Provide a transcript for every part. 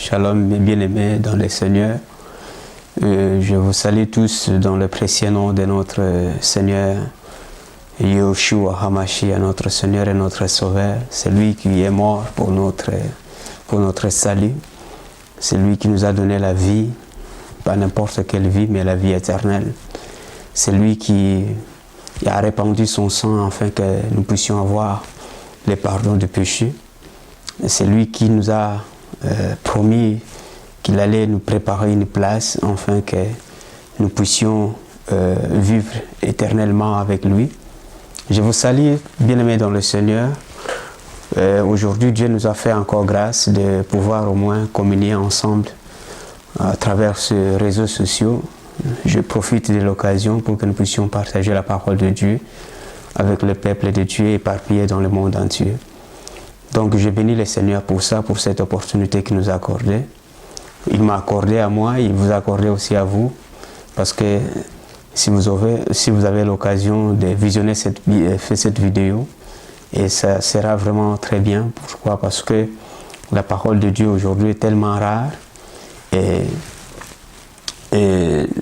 Shalom, mes bien-aimés dans le Seigneur. Je vous salue tous dans le précieux nom de notre Seigneur Yeshua HaMashiach, notre Seigneur et notre Sauveur. C'est lui qui est mort pour notre salut. C'est lui qui nous a donné la vie, pas n'importe quelle vie, mais la vie éternelle. C'est lui qui a répandu son sang afin que nous puissions avoir le pardon du péché. C'est lui qui nous a promis qu'il allait nous préparer une place afin que nous puissions vivre éternellement avec lui. Je vous salue, bien-aimés dans le Seigneur. Aujourd'hui, Dieu nous a fait encore grâce de pouvoir au moins communier ensemble à travers ces réseaux sociaux. Je profite de l'occasion pour que nous puissions partager la parole de Dieu avec le peuple de Dieu éparpillé dans le monde entier. Donc je bénis le Seigneur pour ça, pour cette opportunité qu'il nous a accordée. Il m'a accordé à moi, il vous a accordé aussi à vous, parce que si vous avez l'occasion de visionner cette vidéo, et ça sera vraiment très bien. Pourquoi? Parce que la parole de Dieu aujourd'hui est tellement rare, et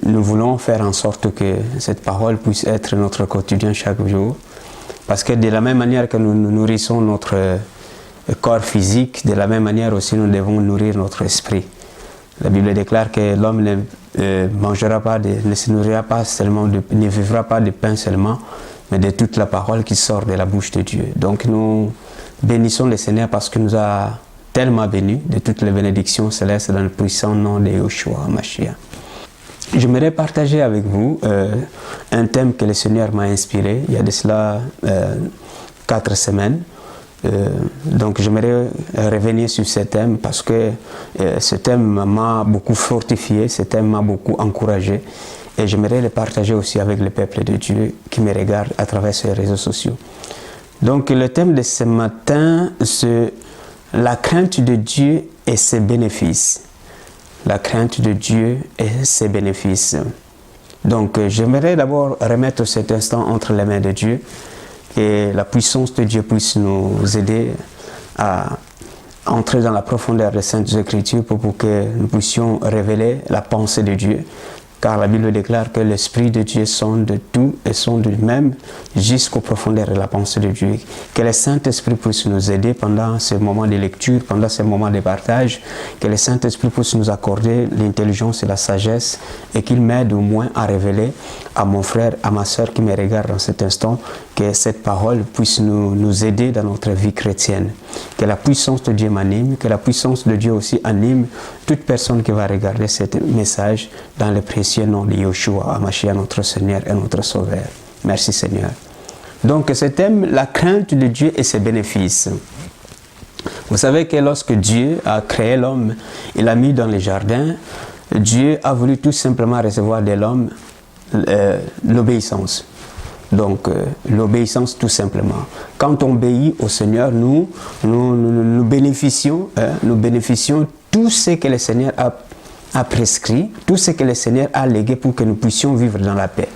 nous voulons faire en sorte que cette parole puisse être notre quotidien chaque jour, parce que de la même manière que nous nourrissons notre corps physique, de la même manière aussi nous devons nourrir notre esprit. La Bible déclare que l'homme ne se nourrira pas seulement, ne vivra pas de pain seulement, mais de toute la parole qui sort de la bouche de Dieu. Donc nous bénissons le Seigneur parce qu'il nous a tellement bénis de toutes les bénédictions célestes dans le puissant nom de Yeshua HaMashiach. J'aimerais partager avec vous un thème que le Seigneur m'a inspiré il y a de cela 4 semaines. Donc j'aimerais revenir sur ce thème parce que ce thème m'a beaucoup fortifié, ce thème m'a beaucoup encouragé et j'aimerais le partager aussi avec le peuple de Dieu qui me regarde à travers ces réseaux sociaux. Donc le thème de ce matin, c'est la crainte de Dieu et ses bénéfices. La crainte de Dieu et ses bénéfices. Donc j'aimerais d'abord remettre cet instant entre les mains de Dieu, et la puissance de Dieu puisse nous aider à entrer dans la profondeur des Saintes Écritures pour que nous puissions révéler la pensée de Dieu. Car la Bible déclare que l'Esprit de Dieu sonde tout et sonde lui-même jusqu'aux profondeurs de la pensée de Dieu. Que le Saint-Esprit puisse nous aider pendant ce moment de lecture, pendant ce moment de partage. Que le Saint-Esprit puisse nous accorder l'intelligence et la sagesse et qu'il m'aide au moins à révéler à mon frère, à ma soeur qui me regarde dans cet instant, que cette parole puisse nous aider dans notre vie chrétienne. Que la puissance de Dieu m'anime, que la puissance de Dieu aussi anime toute personne qui va regarder ce message dans le précieux nom de Yeshua HaMashiach, notre Seigneur et notre Sauveur. Merci Seigneur. Donc ce thème, la crainte de Dieu et ses bénéfices. Vous savez que lorsque Dieu a créé l'homme, il l'a mis dans le jardin, Dieu a voulu tout simplement recevoir de l'homme l'obéissance. Donc l'obéissance tout simplement. Quand on obéit au Seigneur, nous bénéficions tout ce que le Seigneur a prescrit, tout ce que le Seigneur a légué pour que nous puissions vivre dans la paix.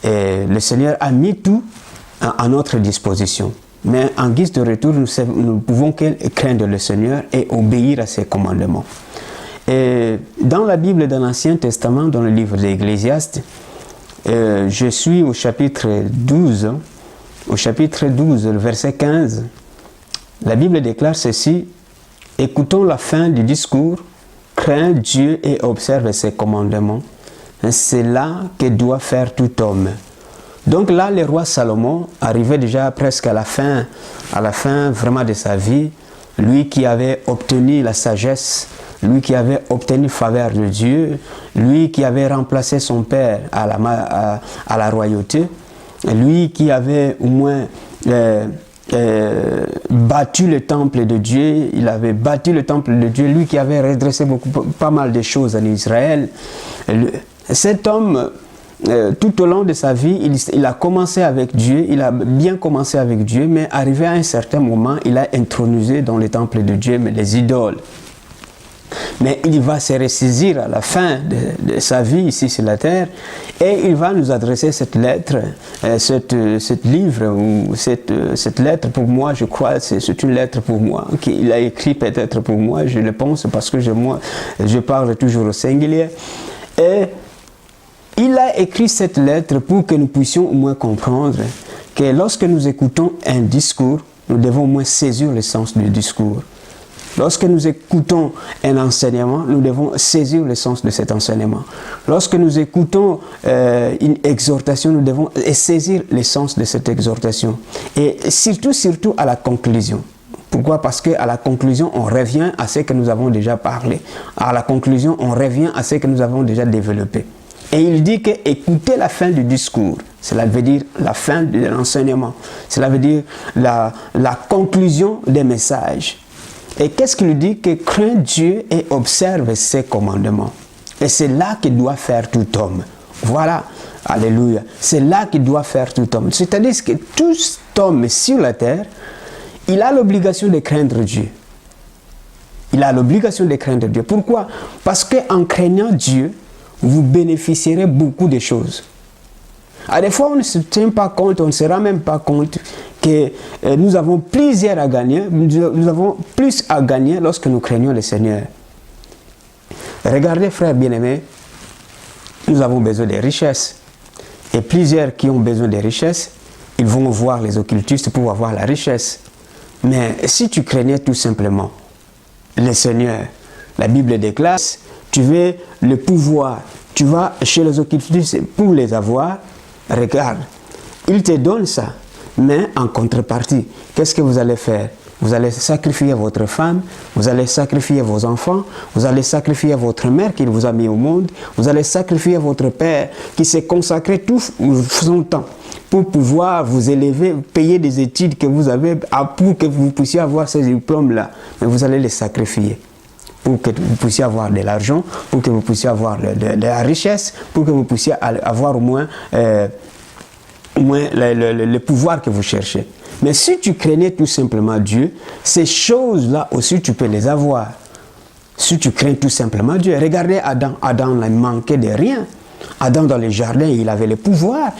Et le Seigneur a mis tout à notre disposition. Mais en guise de retour, nous pouvons craindre le Seigneur et obéir à ses commandements. Et dans la Bible de l'Ancien Testament, dans le livre d'Ecclésiaste, je suis au chapitre 12, le verset 15. La Bible déclare ceci: écoutons la fin du discours, crains Dieu et observe ses commandements. C'est là que doit faire tout homme. Donc là, le roi Salomon arrivait déjà presque à la fin vraiment de sa vie, lui qui avait obtenu la sagesse, lui qui avait obtenu faveur de Dieu, lui qui avait remplacé son père à la royauté, lui qui avait au moins bâti le temple de Dieu, lui qui avait redressé pas mal de choses en Israël. Cet homme, tout au long de sa vie, il a commencé avec Dieu, il a bien commencé avec Dieu, mais arrivé à un certain moment, il a intronisé dans le temple de Dieu les idoles. Mais il va se ressaisir à la fin de sa vie ici sur la terre et il va nous adresser cette lettre, cette livre ou cette lettre pour moi, je crois, c'est une lettre pour moi qu'il a écrit peut-être pour moi, je le pense parce que je parle toujours au singulier. Et il a écrit cette lettre pour que nous puissions au moins comprendre que lorsque nous écoutons un discours, nous devons au moins saisir le sens du discours. Lorsque nous écoutons un enseignement, nous devons saisir le sens de cet enseignement. Lorsque nous écoutons une exhortation, nous devons saisir le sens de cette exhortation. Et surtout à la conclusion. Pourquoi? Parce qu'à la conclusion, on revient à ce que nous avons déjà parlé. À la conclusion, on revient à ce que nous avons déjà développé. Et il dit que écoutez la fin du discours. Cela veut dire la fin de l'enseignement. Cela veut dire la conclusion des messages. Et qu'est-ce qu'il dit? Que crains Dieu et observe ses commandements. Et c'est là qu'il doit faire tout homme. Voilà, alléluia. C'est là qu'il doit faire tout homme. C'est-à-dire que tout homme sur la terre, il a l'obligation de craindre Dieu. Il a l'obligation de craindre Dieu. Pourquoi? Parce qu'en craignant Dieu, vous bénéficierez beaucoup de choses. À des fois, on ne se tient pas compte, on ne se rend même pas compte que nous avons plusieurs à gagner, nous avons plus à gagner lorsque nous craignons le Seigneur. Regardez, frères bien-aimés, nous avons besoin des richesses. Et plusieurs qui ont besoin des richesses, ils vont voir les occultistes pour avoir la richesse. Mais si tu craignais tout simplement le Seigneur, la Bible déclare, tu veux le pouvoir, tu vas chez les occultistes pour les avoir, regarde, ils te donnent ça. Mais en contrepartie, qu'est-ce que vous allez faire? Vous allez sacrifier votre femme, vous allez sacrifier vos enfants, vous allez sacrifier votre mère qui vous a mis au monde, vous allez sacrifier votre père qui s'est consacré tout son temps pour pouvoir vous élever, payer des études que vous avez pour que vous puissiez avoir ces diplômes-là. Mais vous allez les sacrifier pour que vous puissiez avoir de l'argent, pour que vous puissiez avoir de la richesse, pour que vous puissiez avoir au moins le pouvoir que vous cherchez. Mais si tu craignais tout simplement Dieu, ces choses-là aussi tu peux les avoir. Si tu crains tout simplement Dieu. Regardez Adam. Adam ne manquait de rien. Adam dans le jardin, il avait le pouvoir.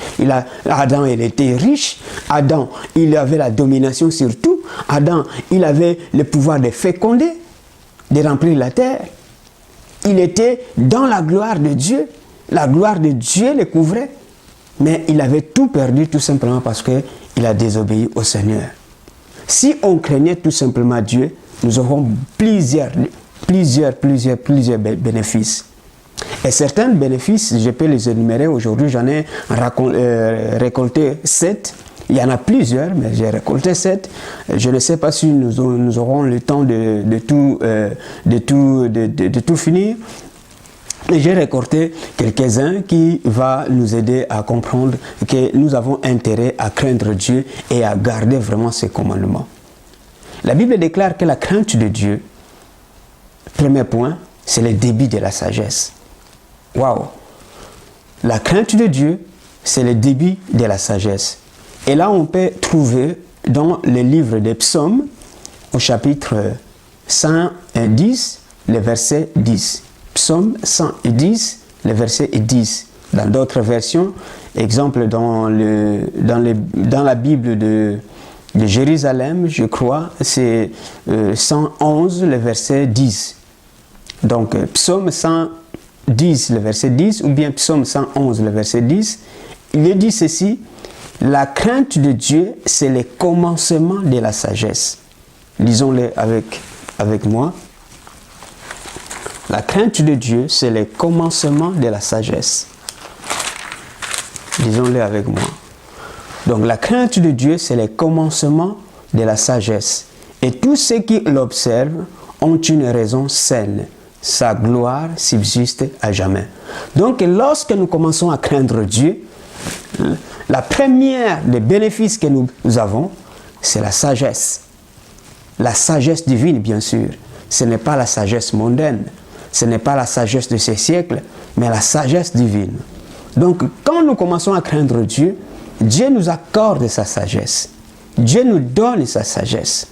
Adam, il était riche. Adam, il avait la domination sur tout. Adam, il avait le pouvoir de féconder, de remplir la terre. Il était dans la gloire de Dieu. La gloire de Dieu le couvrait. Mais il avait tout perdu tout simplement parce qu'il a désobéi au Seigneur. Si on craignait tout simplement Dieu, nous aurons plusieurs bénéfices. Et certains bénéfices, je peux les énumérer aujourd'hui, j'en ai récolté 7. Il y en a plusieurs, mais j'ai récolté 7. Je ne sais pas si nous aurons le temps de tout finir. Et j'ai récolté quelques-uns qui vont nous aider à comprendre que nous avons intérêt à craindre Dieu et à garder vraiment ses commandements. La Bible déclare que la crainte de Dieu, premier point, c'est le début de la sagesse. Waouh! La crainte de Dieu, c'est le début de la sagesse. Et là, on peut trouver dans le livre des Psaumes, au chapitre 110, le verset 10. Psaume 110, le verset 10. Dans d'autres versions, exemple dans la Bible de Jérusalem, je crois, c'est 111, le verset 10. Donc, Psaume 110, le verset 10, ou bien Psaume 111, le verset 10, il est dit ceci: la crainte de Dieu, c'est le commencement de la sagesse. Lisons-le avec moi. La crainte de Dieu, c'est le commencement de la sagesse. Disons-le avec moi. Donc la crainte de Dieu, c'est le commencement de la sagesse. Et tous ceux qui l'observent ont une raison saine. Sa gloire subsiste à jamais. Donc lorsque nous commençons à craindre Dieu, la première des bénéfices que nous avons, c'est la sagesse. La sagesse divine, bien sûr. Ce n'est pas la sagesse mondaine. Ce n'est pas la sagesse de ces siècles, mais la sagesse divine. Donc, quand nous commençons à craindre Dieu, Dieu nous accorde sa sagesse. Dieu nous donne sa sagesse.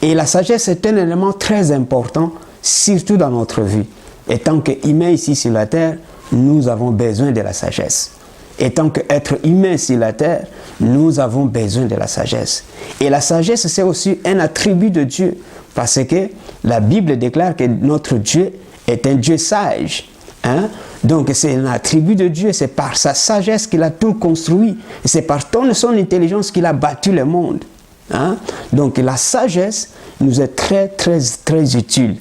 Et la sagesse est un élément très important surtout dans notre vie. Et tant qu'humains ici sur la terre, nous avons besoin de la sagesse. Et tant qu'être humain sur la terre, nous avons besoin de la sagesse. Et la sagesse, c'est aussi un attribut de Dieu. Parce que la Bible déclare que notre Dieu est un Dieu sage. Hein? Donc c'est un attribut de Dieu, c'est par sa sagesse qu'il a tout construit. C'est par son intelligence qu'il a bâti le monde. Hein? Donc la sagesse nous est très, très, très utile.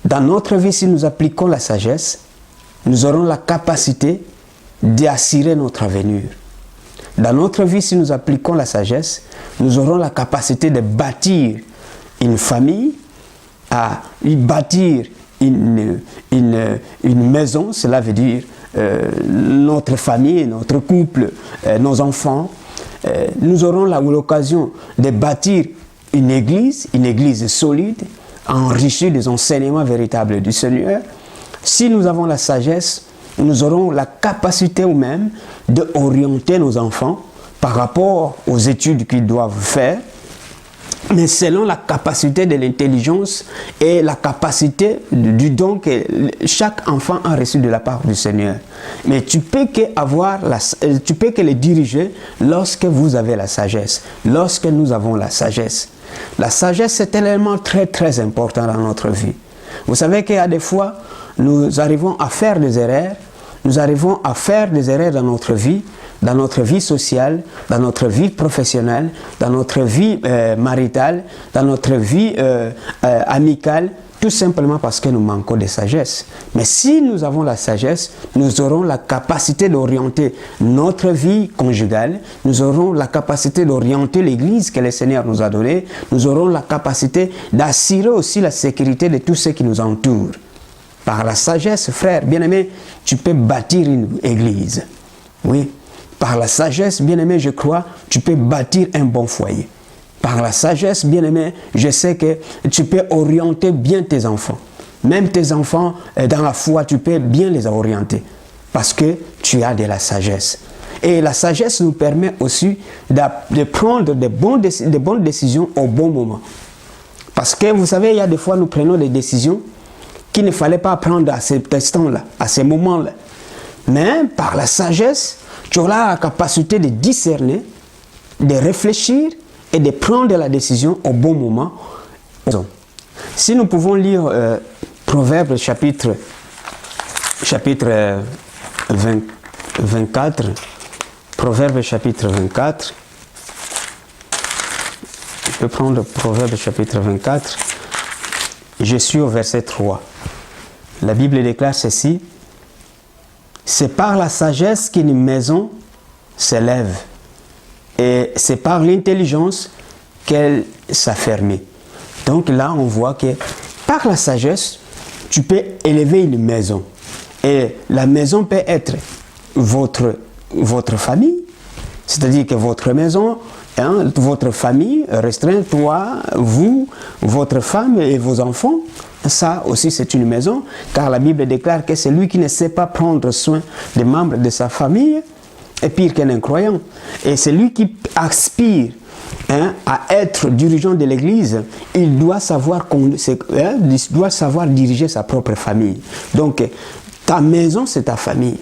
Dans notre vie, si nous appliquons la sagesse, nous aurons la capacité d'assurer notre avenir. Dans notre vie, si nous appliquons la sagesse, nous aurons la capacité de bâtir une famille, à bâtir une maison, cela veut dire notre famille, notre couple, nos enfants. Nous aurons l'occasion de bâtir une église solide, enrichie des enseignements véritables du Seigneur. Si nous avons la sagesse, nous aurons la capacité ou même d'orienter nos enfants par rapport aux études qu'ils doivent faire, mais selon la capacité de l'intelligence et la capacité du don que chaque enfant a reçu de la part du Seigneur. Mais tu peux que les diriger lorsque vous avez la sagesse, lorsque nous avons la sagesse. La sagesse, c'est un élément très très important dans notre vie. Vous savez qu'il y a des fois, nous arrivons à faire des erreurs, dans notre vie sociale, dans notre vie professionnelle, dans notre vie maritale, dans notre vie amicale, tout simplement parce que nous manquons de sagesse. Mais si nous avons la sagesse, nous aurons la capacité d'orienter notre vie conjugale, nous aurons la capacité d'orienter l'Église que le Seigneur nous a donnée, nous aurons la capacité d'assurer aussi la sécurité de tous ceux qui nous entourent. Par la sagesse, frère, bien-aimé, tu peux bâtir une église. Oui. Par la sagesse, bien-aimé, je crois, tu peux bâtir un bon foyer. Par la sagesse, bien-aimé, je sais que tu peux orienter bien tes enfants. Même tes enfants, dans la foi, tu peux bien les orienter. Parce que tu as de la sagesse. Et la sagesse nous permet aussi de prendre de bonnes décisions au bon moment. Parce que, vous savez, il y a des fois, nous prenons des décisions qu'il ne fallait pas prendre à cet instant-là, à ces moments-là. Mais par la sagesse, tu auras la capacité de discerner, de réfléchir et de prendre la décision au bon moment. Si nous pouvons lire Proverbes chapitre 24, Proverbes chapitre 24, je peux prendre Proverbes chapitre 24, je suis au verset 3. La Bible déclare ceci: c'est par la sagesse qu'une maison s'élève, et c'est par l'intelligence qu'elle s'affermit. Donc là, on voit que par la sagesse, tu peux élever une maison. Et la maison peut être votre famille, c'est-à-dire que votre maison, votre famille restreint, toi, vous, votre femme et vos enfants. Ça aussi c'est une maison, car la Bible déclare que celui qui ne sait pas prendre soin des membres de sa famille est pire qu'un incroyant. Et celui qui aspire à être dirigeant de l'Église, il doit savoir diriger sa propre famille. Donc ta maison, c'est ta famille.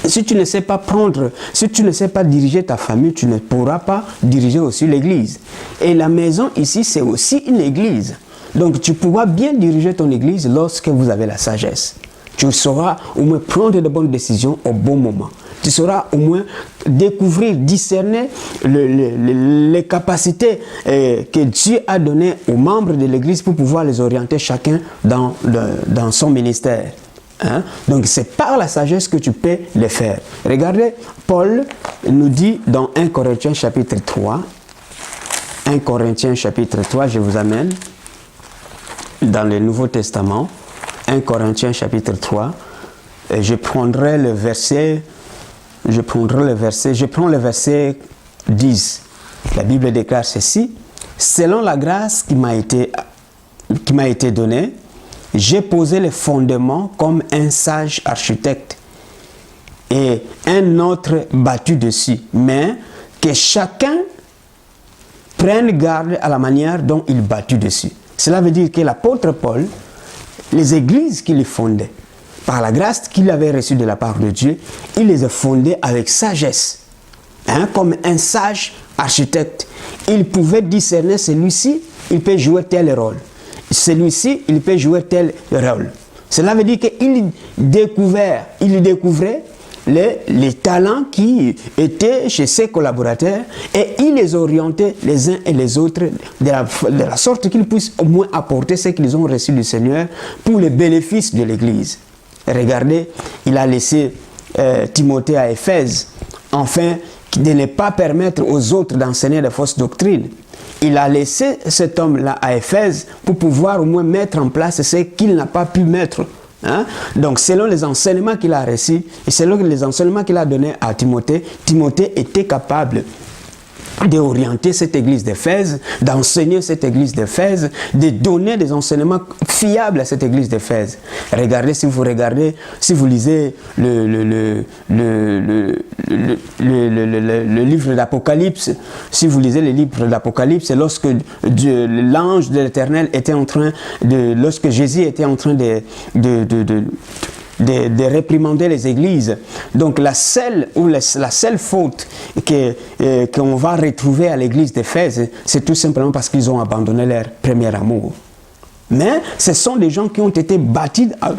Si tu ne sais pas diriger ta famille, tu ne pourras pas diriger aussi l'Église. Et la maison ici, c'est aussi une Église. Donc tu pourras bien diriger ton église lorsque vous avez la sagesse. Tu sauras au moins prendre de bonnes décisions au bon moment. Tu sauras au moins découvrir, discerner les capacités que Dieu a données aux membres de l'église pour pouvoir les orienter chacun dans son ministère. Hein? Donc c'est par la sagesse que tu peux les faire. Regardez, Paul nous dit dans 1 Corinthiens chapitre 3, 1 Corinthiens chapitre 3, je vous amène dans le Nouveau Testament, 1 Corinthiens chapitre 3, et je prends le verset 10. La Bible déclare ceci: selon la grâce qui m'a été donnée, j'ai posé les fondements comme un sage architecte, et un autre battu dessus, mais que chacun prenne garde à la manière dont il bâtit dessus. Cela veut dire que l'apôtre Paul, les églises qu'il fondait, par la grâce qu'il avait reçue de la part de Dieu, il les a fondées avec sagesse. Comme un sage architecte, il pouvait discerner celui-ci, il peut jouer tel rôle. Celui-ci, il peut jouer tel rôle. Cela veut dire qu'il découvrait les talents qui étaient chez ses collaborateurs et il les orientait les uns et les autres de la sorte qu'ils puissent au moins apporter ce qu'ils ont reçu du Seigneur pour le bénéfice de l'Église. Regardez, il a laissé Timothée à Éphèse, afin de ne pas permettre aux autres d'enseigner de fausses doctrines. Il a laissé cet homme-là à Éphèse pour pouvoir au moins mettre en place ce qu'il n'a pas pu mettre. Donc, selon les enseignements qu'il a reçus et selon les enseignements qu'il a donnés à Timothée, Timothée était capable d'orienter cette église d'Éphèse, d'enseigner cette église d'Éphèse, de donner des enseignements fiables à cette église d'Éphèse. Regardez, si vous lisez le livre d'Apocalypse, si vous lisez le livre d'Apocalypse, lorsque l'ange de l'Éternel était en train lorsque Jésus était en train de réprimander les églises. Donc la seule faute qu'on va retrouver à l'église d'Éphèse, c'est tout simplement parce qu'ils ont abandonné leur premier amour. Mais ce sont des gens qui ont été bâtis à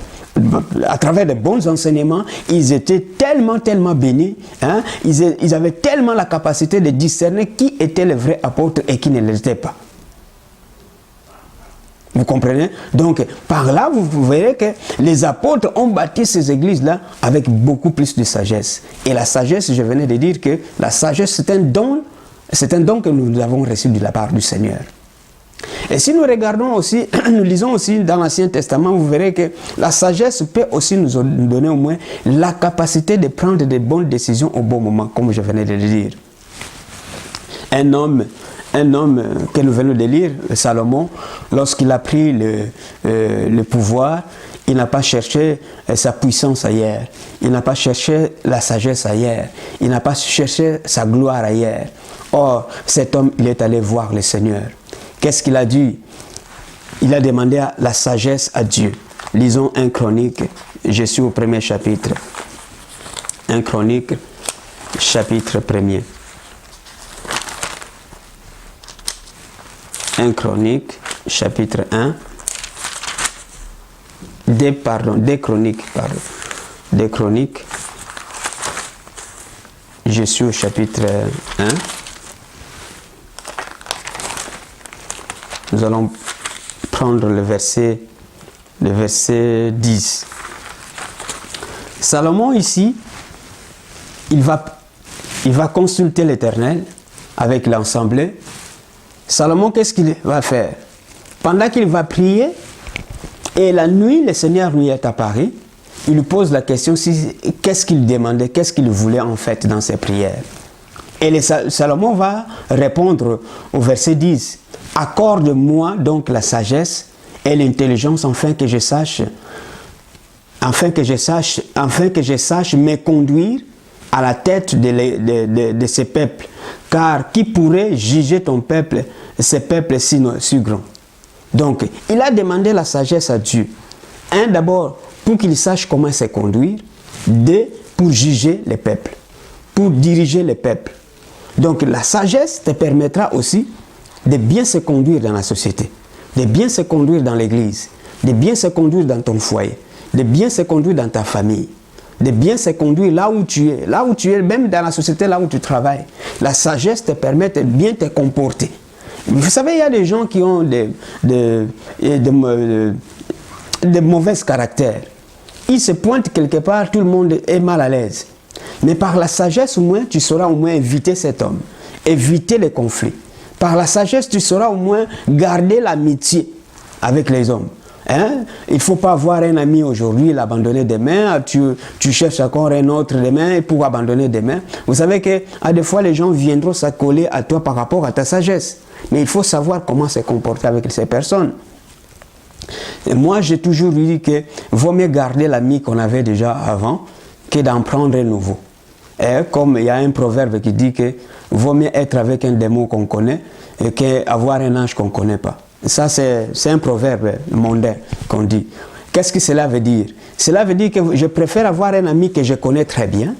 travers de bons enseignements. Ils étaient tellement bénis, ils avaient tellement la capacité de discerner qui était le vrai apôtre et qui ne l'était pas. Vous comprenez? Donc, par là, vous verrez que les apôtres ont bâti ces églises-là avec beaucoup plus de sagesse. Et la sagesse, je venais de dire que la sagesse, c'est un don que nous avons reçu de la part du Seigneur. Et si nous regardons aussi, nous lisons aussi dans l'Ancien Testament, vous verrez que la sagesse peut aussi nous donner au moins la capacité de prendre de bonnes décisions au bon moment, comme je venais de le dire. Un homme que nous venons de lire, Salomon, lorsqu'il a pris le pouvoir, il n'a pas cherché sa puissance ailleurs. Il n'a pas cherché la sagesse ailleurs. Il n'a pas cherché sa gloire ailleurs. Or, cet homme, il est allé voir le Seigneur. Qu'est-ce qu'il a dit? Il a demandé la sagesse à Dieu. Lisons 1 Chronique. Je suis au premier chapitre. 1 Chronique, chapitre 1er. 1 Chronique, chapitre 1. Des Chroniques. Je suis au chapitre 1. Nous allons prendre le verset 10. Salomon ici, il va consulter l'Éternel avec l'Assemblée. Salomon, qu'est-ce qu'il va faire? Pendant qu'il va prier, et la nuit, le Seigneur lui est apparu, il lui pose la question, qu'est-ce qu'il demandait, qu'est-ce qu'il voulait en fait dans ses prières. Et Salomon va répondre au verset 10. Accorde-moi donc la sagesse et l'intelligence afin que je sache me conduire à la tête de ces peuples. Car qui pourrait juger ton peuple, ces peuples si grands? Donc, il a demandé la sagesse à Dieu. D'abord, pour qu'il sache comment se conduire. 2, pour juger les peuples, pour diriger les peuples. Donc, la sagesse te permettra aussi de bien se conduire dans la société, de bien se conduire dans l'église, de bien se conduire dans ton foyer, de bien se conduire dans ta famille, de bien se conduire là où tu es, même dans la société, là où tu travailles. La sagesse te permet de bien te comporter. Vous savez, il y a des gens qui ont de mauvais caractères. Ils se pointent quelque part, tout le monde est mal à l'aise. Mais par la sagesse, au moins, tu sauras au moins éviter cet homme, éviter les conflits. Par la sagesse, tu sauras au moins garder l'amitié avec les hommes. Il ne faut pas avoir un ami aujourd'hui, l'abandonner demain, tu cherches encore un autre demain pour abandonner demain. Vous savez que des fois, les gens viendront s'accoler à toi par rapport à ta sagesse. Mais il faut savoir comment se comporter avec ces personnes. Et moi, j'ai toujours dit que vaut mieux garder l'ami qu'on avait déjà avant que d'en prendre un nouveau. Et comme il y a un proverbe qui dit que vaut mieux être avec un démon qu'on connaît qu'avoir un ange qu'on ne connaît pas. Ça, c'est un proverbe mondain qu'on dit. Qu'est-ce que cela veut dire? Cela veut dire que je préfère avoir un ami que je connais très bien,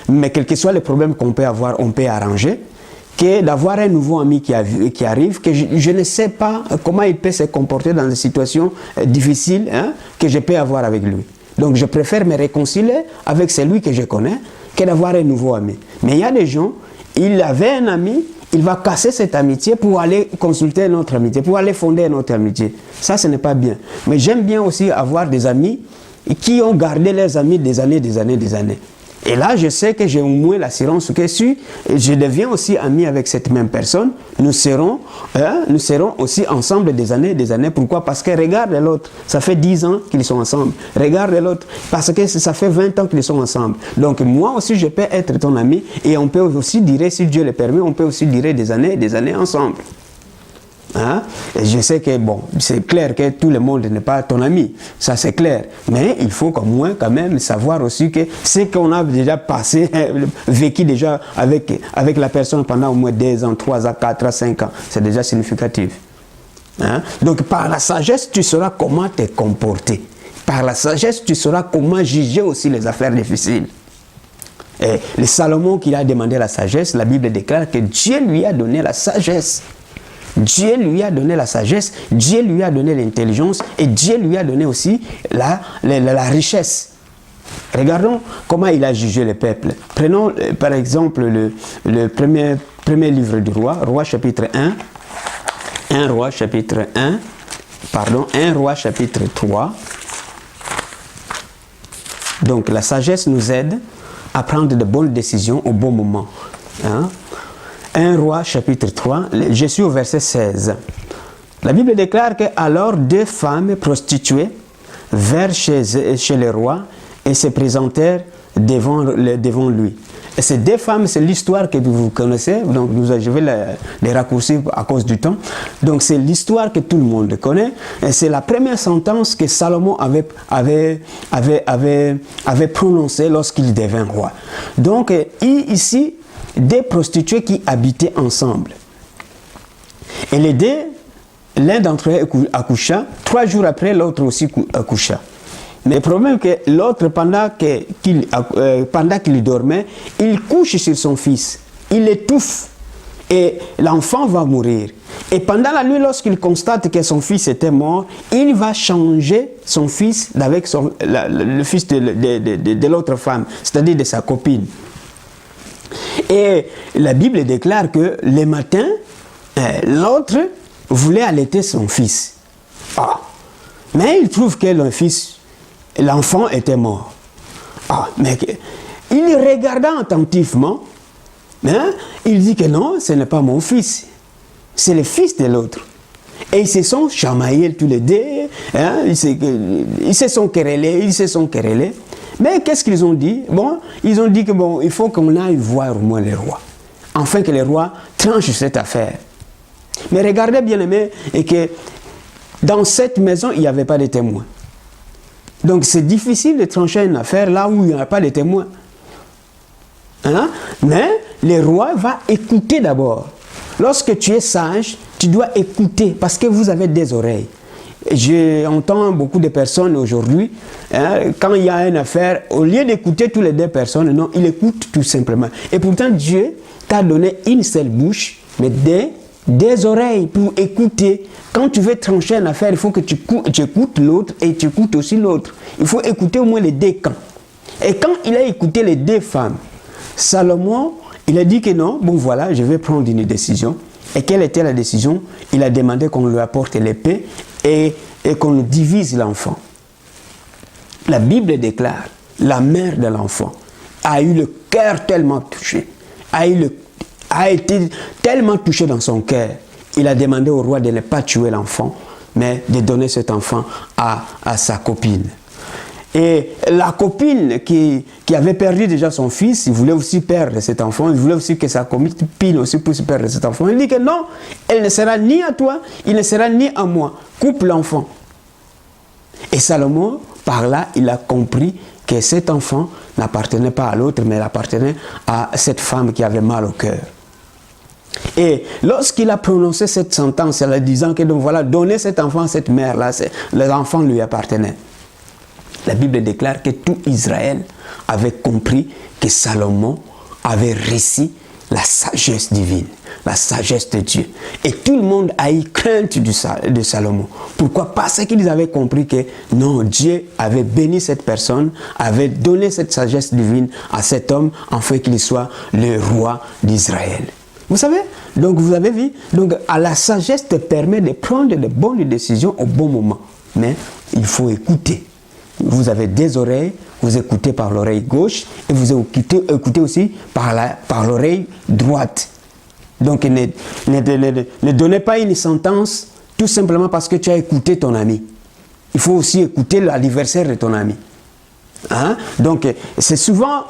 mais quels que soient les problèmes qu'on peut avoir, on peut arranger, que d'avoir un nouveau ami qui arrive, que je ne sais pas comment il peut se comporter dans des situations difficiles que je peux avoir avec lui. Donc je préfère me réconcilier avec celui que je connais que d'avoir un nouveau ami. Mais il y a des gens, il avait un ami, il va casser cette amitié pour aller consulter notre amitié, pour aller fonder notre amitié. Ça, ce n'est pas bien. Mais j'aime bien aussi avoir des amis qui ont gardé leurs amis des années. Et là, je sais que j'ai au moins l'assurance que si je deviens aussi ami avec cette même personne, nous serons aussi ensemble des années. Pourquoi? Parce que regarde l'autre, ça fait 10 ans qu'ils sont ensemble. Regarde l'autre, parce que ça fait 20 ans qu'ils sont ensemble. Donc moi aussi, je peux être ton ami et on peut aussi durer, si Dieu le permet, on peut aussi durer des années ensemble. Et je sais que, bon, c'est clair que tout le monde n'est pas ton ami, ça c'est clair, mais il faut au moins quand même savoir aussi que ce qu'on a déjà passé, vécu déjà avec la personne pendant au moins 2 ans, 3 ans, 4 ans, 5 ans, c'est déjà significatif. Donc par la sagesse, tu sauras comment te comporter. Par la sagesse, tu sauras comment juger aussi les affaires difficiles. Et le Salomon qui a demandé la sagesse, la Bible déclare que Dieu lui a donné la sagesse. Dieu lui a donné la sagesse, Dieu lui a donné l'intelligence et Dieu lui a donné aussi la richesse. Regardons comment il a jugé le peuple. Prenons par exemple le premier livre du roi, Roi chapitre 1, 1 Roi chapitre 3. Donc la sagesse nous aide à prendre de bonnes décisions au bon moment. 1 Roi chapitre 3, je suis au verset 16. La Bible déclare que alors 2 femmes prostituées vinrent chez le roi et se présentèrent devant lui. Et ces 2 femmes, c'est l'histoire que vous connaissez, donc je vais les raccourcir à cause du temps. Donc c'est l'histoire que tout le monde connaît. Et c'est la première sentence que Salomon avait prononcée lorsqu'il devint roi. Donc ici, 2 prostituées qui habitaient ensemble. Et les 2, l'un d'entre eux accoucha, 3 jours après, l'autre aussi accoucha. Mais le problème est que l'autre, pendant qu'il dormait, il couche sur son fils. Il l'étouffe. Et l'enfant va mourir. Et pendant la nuit, lorsqu'il constate que son fils était mort, il va changer son fils avec le fils de l'autre femme, c'est-à-dire de sa copine. Et la Bible déclare que le matin, l'autre voulait allaiter son fils. Mais il trouve que l'enfant était mort. Mais il regarda attentivement, il dit que non, ce n'est pas mon fils, c'est le fils de l'autre. Et ils se sont chamaillés tous les 2, ils se sont querellés. Mais qu'est-ce qu'ils ont dit? Ils ont dit que il faut qu'on aille voir au moins le roi, afin que le roi tranche cette affaire. Mais regardez bien aimé, et que dans cette maison, il n'y avait pas de témoins. Donc c'est difficile de trancher une affaire là où il n'y a pas de témoins. Mais le roi va écouter d'abord. Lorsque tu es sage, tu dois écouter, parce que vous avez des oreilles. J'entends beaucoup de personnes aujourd'hui, quand il y a une affaire, au lieu d'écouter toutes les 2 personnes, non, il écoute tout simplement. Et pourtant, Dieu t'a donné une seule bouche, mais des oreilles pour écouter. Quand tu veux trancher une affaire, il faut que tu écoutes l'autre et tu écoutes aussi l'autre. Il faut écouter au moins les 2 camps. Et quand il a écouté les 2 femmes, Salomon, il a dit que non, voilà, je vais prendre une décision. Et quelle était la décision? Il a demandé qu'on lui apporte l'épée et qu'on divise l'enfant. La Bible déclare, la mère de l'enfant a eu le cœur tellement touché, a été tellement touché dans son cœur. Il a demandé au roi de ne pas tuer l'enfant, mais de donner cet enfant à sa copine. Et la copine qui avait perdu déjà son fils, il voulait aussi perdre cet enfant, il voulait aussi que sa copine aussi puisse perdre cet enfant. Il dit que non, elle ne sera ni à toi, il ne sera ni à moi. Coupe l'enfant. Et Salomon, par là, il a compris que cet enfant n'appartenait pas à l'autre, mais il appartenait à cette femme qui avait mal au cœur. Et lorsqu'il a prononcé cette sentence, en disant que donc voilà, donnez cet enfant à cette mère-là, l'enfant lui appartenait. La Bible déclare que tout Israël avait compris que Salomon avait réussi la sagesse divine, la sagesse de Dieu. Et tout le monde a eu crainte de Salomon. Pourquoi? Parce qu'ils avaient compris que non, Dieu avait béni cette personne, avait donné cette sagesse divine à cet homme, afin qu'il soit le roi d'Israël. Vous savez, donc vous avez vu, donc à la sagesse te permet de prendre de bonnes décisions au bon moment. Mais il faut écouter. Vous avez des oreilles, vous écoutez par l'oreille gauche et vous écoutez aussi par l'oreille droite. Donc ne donnez pas une sentence tout simplement parce que tu as écouté ton ami. Il faut aussi écouter l'adversaire de ton ami. Hein? Donc c'est souvent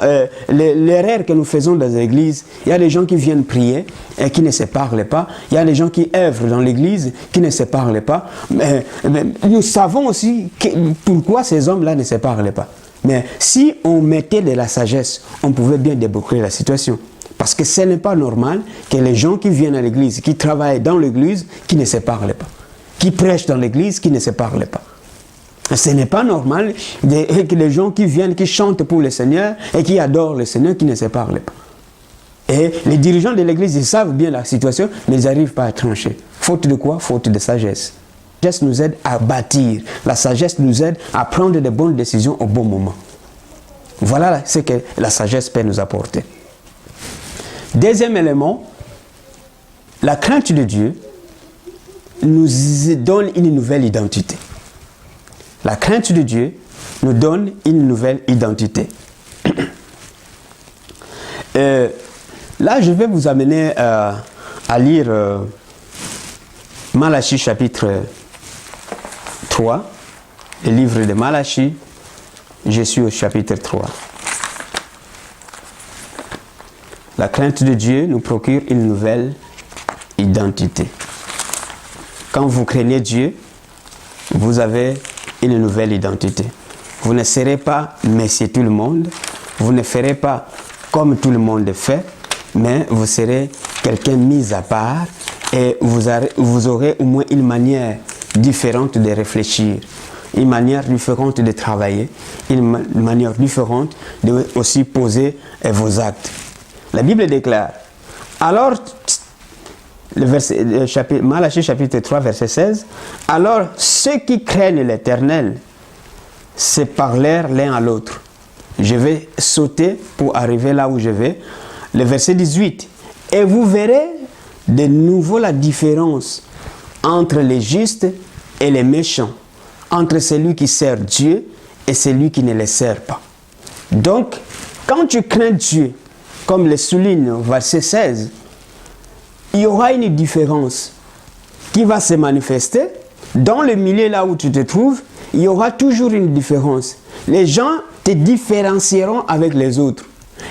l'erreur que nous faisons dans l'église. Il y a des gens qui viennent prier et qui ne se parlent pas. Il y a des gens qui œuvrent dans l'église qui ne se parlent pas. Mais nous savons aussi pourquoi ces hommes-là ne se parlent pas. Mais si on mettait de la sagesse, on pouvait bien débloquer la situation. Parce que ce n'est pas normal que les gens qui viennent à l'église, qui travaillent dans l'église, qui ne se parlent pas. Qui prêchent dans l'église, qui ne se parlent pas. Ce n'est pas normal que les gens qui viennent, qui chantent pour le Seigneur et qui adorent le Seigneur, qui ne se parlent pas. Et les dirigeants de l'église, ils savent bien la situation, mais ils n'arrivent pas à trancher. Faute de quoi? Faute de sagesse. La sagesse nous aide à bâtir. La sagesse nous aide à prendre de bonnes décisions au bon moment. Voilà ce que la sagesse peut nous apporter. Deuxième élément, la crainte de Dieu nous donne une nouvelle identité. La crainte de Dieu nous donne une nouvelle identité. Là, je vais vous amener à lire Malachie chapitre 3, le livre de Malachie. Je suis au chapitre 3. La crainte de Dieu nous procure une nouvelle identité. Quand vous craignez Dieu, vous avez une nouvelle identité. Vous ne serez pas monsieur tout le monde, vous ne ferez pas comme tout le monde fait, mais vous serez quelqu'un mis à part et vous aurez au moins une manière différente de réfléchir, une manière différente de travailler, une manière différente de aussi poser vos actes. La Bible déclare, alors, Malachie chapitre 3 verset 16, alors ceux qui craignent l'Éternel se parlèrent l'un à l'autre. Je vais sauter pour arriver là où je vais. Le verset 18, et vous verrez de nouveau la différence entre les justes et les méchants, entre celui qui sert Dieu et celui qui ne le sert pas. Donc, quand tu crains Dieu, comme le souligne verset 16, il y aura une différence qui va se manifester. Dans le milieu là où tu te trouves, il y aura toujours une différence. Les gens te différencieront avec les autres.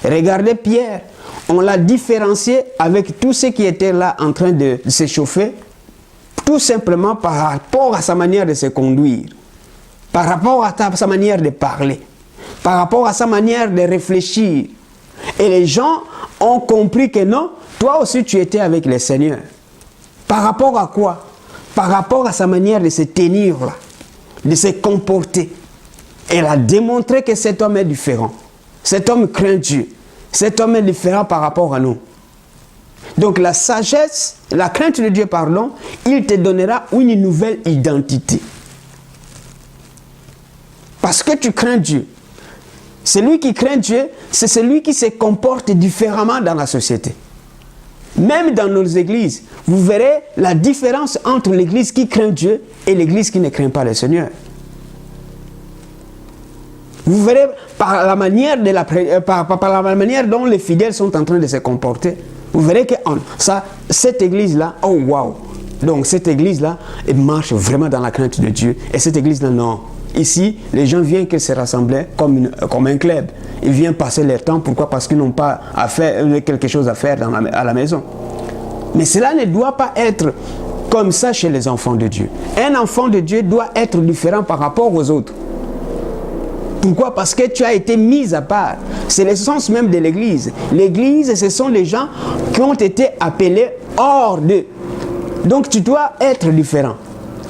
Regardez Pierre, on l'a différencié avec tous ceux qui étaient là en train de s'échauffer, tout simplement par rapport à sa manière de se conduire, par rapport à sa manière de parler, par rapport à sa manière de réfléchir. Et les gens ont compris que non, toi aussi tu étais avec le Seigneur. Par rapport à quoi? Par rapport à sa manière de se tenir là, de se comporter. Elle a démontré que cet homme est différent. Cet homme craint Dieu. Cet homme est différent par rapport à nous. Donc la sagesse, la crainte de Dieu, pardon, il te donnera une nouvelle identité. Parce que tu crains Dieu. Celui qui craint Dieu, c'est celui qui se comporte différemment dans la société. Même dans nos églises, vous verrez la différence entre l'église qui craint Dieu et l'église qui ne craint pas le Seigneur. Vous verrez par la manière dont les fidèles sont en train de se comporter, vous verrez que cette église-là, oh wow! Donc cette église-là, elle marche vraiment dans la crainte de Dieu. Et cette église-là, non. Ici, les gens viennent que se rassembler comme un club. Ils viennent passer leur temps. Pourquoi? Parce qu'ils n'ont pas quelque chose à faire à la maison. Mais cela ne doit pas être comme ça chez les enfants de Dieu. Un enfant de Dieu doit être différent par rapport aux autres. Pourquoi? Parce que tu as été mis à part. C'est l'essence même de l'Église. L'Église, ce sont les gens qui ont été appelés hors d'eux. Donc tu dois être différent.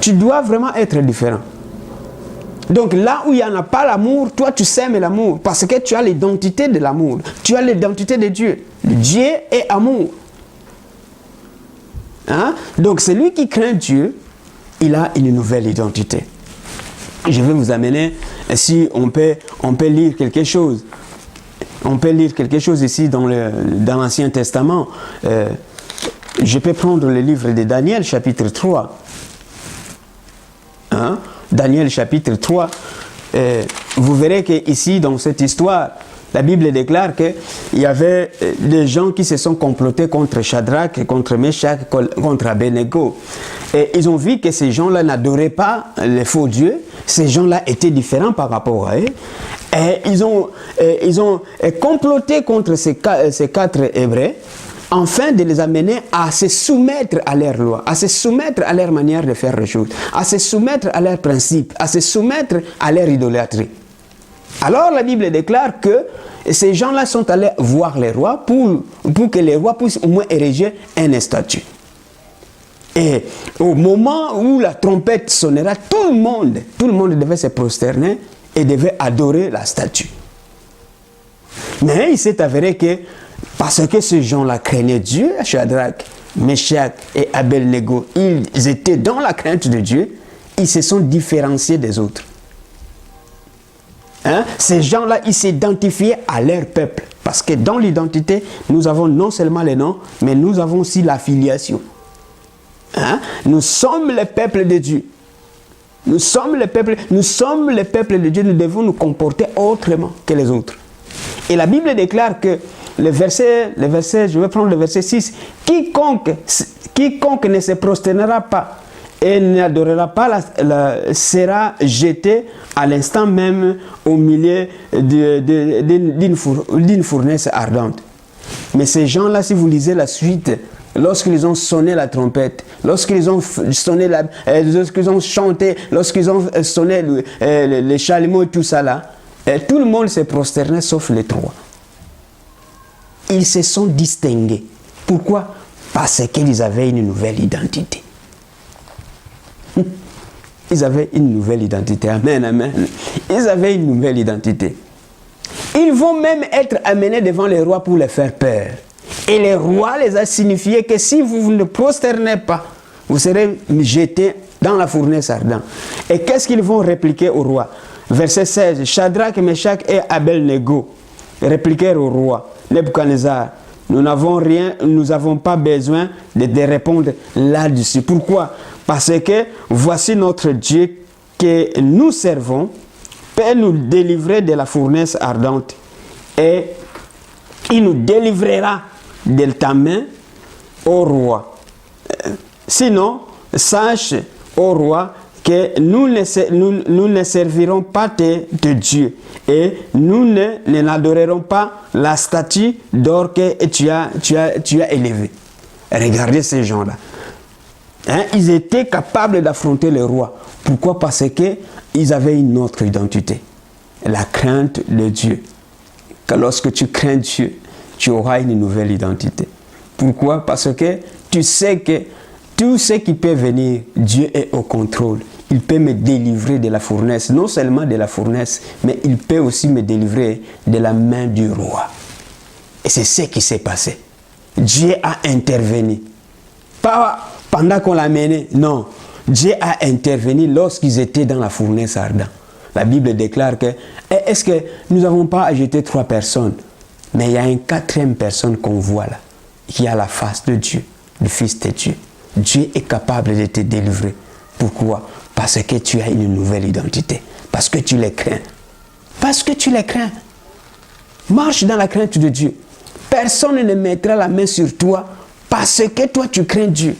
Tu dois vraiment être différent. Donc là où il n'y en a pas l'amour, toi tu sèmes l'amour. Parce que tu as l'identité de l'amour. Tu as l'identité de Dieu. Dieu est amour. Hein? Donc celui qui craint Dieu, il a une nouvelle identité. Je vais vous amener, si on peut lire quelque chose. On peut lire quelque chose ici dans l'Ancien Testament. Je peux prendre le livre de Daniel, chapitre 3. Hein? Daniel, chapitre 3. Vous verrez qu'ici, dans cette histoire, la Bible déclare qu'il y avait des gens qui se sont complotés contre Shadrach, contre Meshach, contre Abednego. Et ils ont vu que ces gens-là n'adoraient pas les faux dieux. Ces gens-là étaient différents par rapport à eux. Et ils ont comploté contre ces quatre Hébreux, afin de les amener à se soumettre à leurs lois, à se soumettre à leur manière de faire les choses, à se soumettre à leurs principes, à se soumettre à leur idolâtrie. Alors la Bible déclare que ces gens-là sont allés voir les rois pour que les rois puissent au moins ériger un statut. Et au moment où la trompette sonnera, tout le monde devait se prosterner et devait adorer la statue. Mais il s'est avéré que parce que ces gens-là craignaient Dieu, Shadrach, Meshach et Abednego, ils étaient dans la crainte de Dieu, ils se sont différenciés des autres. Hein? Ces gens-là, ils s'identifiaient à leur peuple. Parce que dans l'identité, nous avons non seulement les noms, mais nous avons aussi l'affiliation. Hein? Nous sommes le peuple de Dieu. Nous sommes le peuple de Dieu, nous devons nous comporter autrement que les autres. Et la Bible déclare que le verset, je vais prendre le verset 6, quiconque ne se prosternera pas et n'adorera pas sera jeté à l'instant même au milieu d'une fournaise ardente. Mais ces gens-là, si vous lisez la suite, lorsqu'ils ont sonné la trompette, lorsqu'ils ont sonné lorsqu'ils ont chanté, lorsqu'ils ont sonné les chalumeaux et tout ça là, tout le monde s'est prosterné sauf les trois. Ils se sont distingués. Pourquoi? Parce qu'ils avaient une nouvelle identité. Ils avaient une nouvelle identité. Amen, amen. Ils avaient une nouvelle identité. Ils vont même être amenés devant les rois pour les faire peur. Et les rois les a signifié que si vous ne prosternez pas, vous serez jetés dans la fournaise ardente. Et qu'est-ce qu'ils vont répliquer au roi? Verset 16. Shadrach, Meshach et Abednego répliquèrent au roi Nebuchadnezzar, nous n'avons pas besoin de répondre là-dessus. Pourquoi? Parce que voici notre Dieu que nous servons peut nous délivrer de la fournaise ardente et il nous délivrera de ta main au roi. Sinon, sache au roi que nous ne servirons pas de Dieu et nous n'adorerons pas la statue d'or que tu as élevée. Regardez ces gens-là. Hein? Ils étaient capables d'affronter le roi. Pourquoi? Parce qu'ils avaient une autre identité. La crainte de Dieu. Que lorsque tu crains Dieu, tu auras une nouvelle identité. Pourquoi? Parce que tu sais que tout ce qui peut venir, Dieu est au contrôle. Il peut me délivrer de la fournaise, non seulement de la fournaise, mais il peut aussi me délivrer de la main du roi. Et c'est ce qui s'est passé. Dieu a intervenu. Pas pendant qu'on l'a mené, non. Dieu a intervenu lorsqu'ils étaient dans la fournaise ardente. La Bible déclare que, est-ce que nous n'avons pas ajouté 3 personnes? Mais il y a une 4e personne qu'on voit là, qui a la face de Dieu, le Fils de Dieu. Dieu est capable de te délivrer. Pourquoi? Parce que tu as une nouvelle identité. Parce que tu les crains. Parce que tu les crains. Marche dans la crainte de Dieu. Personne ne mettra la main sur toi parce que toi tu crains Dieu.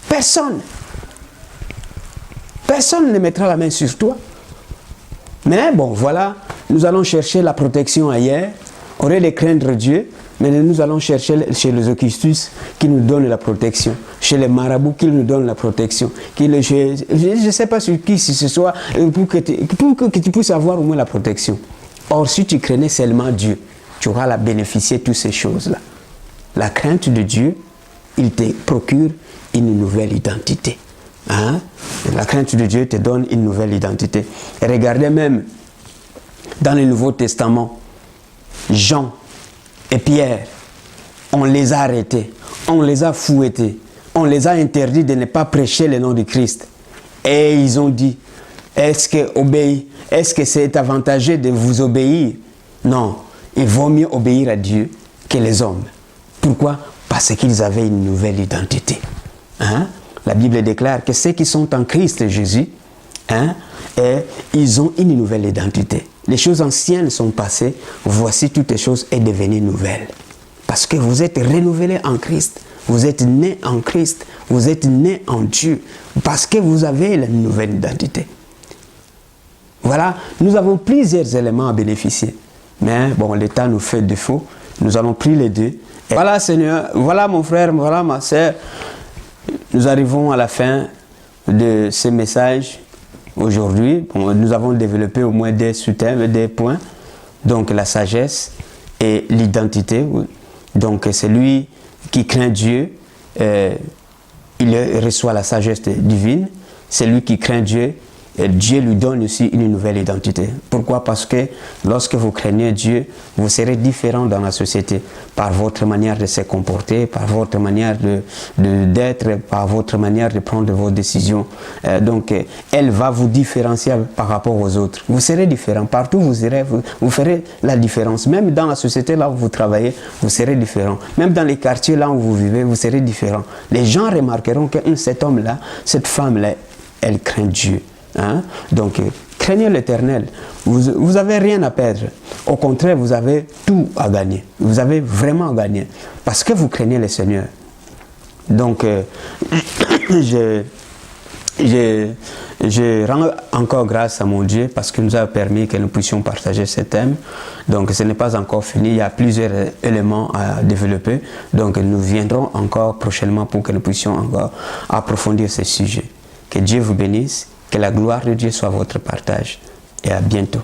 Personne. Personne ne mettra la main sur toi. Mais bon, voilà, nous allons chercher la protection ailleurs. Au lieu de craindre Dieu, mais nous allons chercher chez les occultistes qui nous donnent la protection, chez les marabouts qui nous donnent la protection. Je ne sais pas sur qui ce soit, pour que tu puisses avoir au moins la protection. Or, si tu craignais seulement Dieu, tu auras à bénéficier de toutes ces choses-là. La crainte de Dieu, il te procure une nouvelle identité. Hein? La crainte de Dieu te donne une nouvelle identité. Et regardez même dans le Nouveau Testament, Jean et Pierre, on les a arrêtés, on les a fouettés, on les a interdits de ne pas prêcher le nom de Christ. Et ils ont dit, est-ce que c'est avantageux de vous obéir? Non, il vaut mieux obéir à Dieu que les hommes. Pourquoi? Parce qu'ils avaient une nouvelle identité. Hein? La Bible déclare que ceux qui sont en Christ Jésus, et ils ont une nouvelle identité. Les choses anciennes sont passées, voici toutes les choses sont devenues nouvelles. Parce que vous êtes renouvelés en Christ, vous êtes nés en Christ, vous êtes nés en Dieu, parce que vous avez la nouvelle identité. Voilà, nous avons plusieurs éléments à bénéficier. Mais bon, l'État nous fait défaut, nous allons prier les deux. Et voilà Seigneur, voilà mon frère, voilà ma soeur. Nous arrivons à la fin de ce message aujourd'hui. Bon, nous avons développé au moins des sous-thèmes, des points. Donc la sagesse et l'identité. Donc celui qui craint Dieu, il reçoit la sagesse divine. Celui qui craint Dieu, Dieu lui donne aussi une nouvelle identité. Pourquoi? Parce que lorsque vous craignez Dieu, vous serez différent dans la société par votre manière de se comporter, par votre manière d'être, par votre manière de prendre vos décisions. Donc, elle va vous différencier par rapport aux autres. Vous serez différent. Partout où vous irez, vous ferez la différence. Même dans la société là où vous travaillez, vous serez différent. Même dans les quartiers là où vous vivez, vous serez différent. Les gens remarqueront que cet homme-là, cette femme-là, elle craint Dieu. Hein? Donc, craignez l'Éternel. Vous n'avez rien à perdre. Au contraire, vous avez tout à gagner. Vous avez vraiment à gagner. Parce que vous craignez le Seigneur. Donc, je rends encore grâce à mon Dieu parce qu'il nous a permis que nous puissions partager ce thème. Donc, ce n'est pas encore fini. Il y a plusieurs éléments à développer. Donc, nous viendrons encore prochainement pour que nous puissions encore approfondir ce sujet. Que Dieu vous bénisse. Que la gloire de Dieu soit votre partage. Et à bientôt.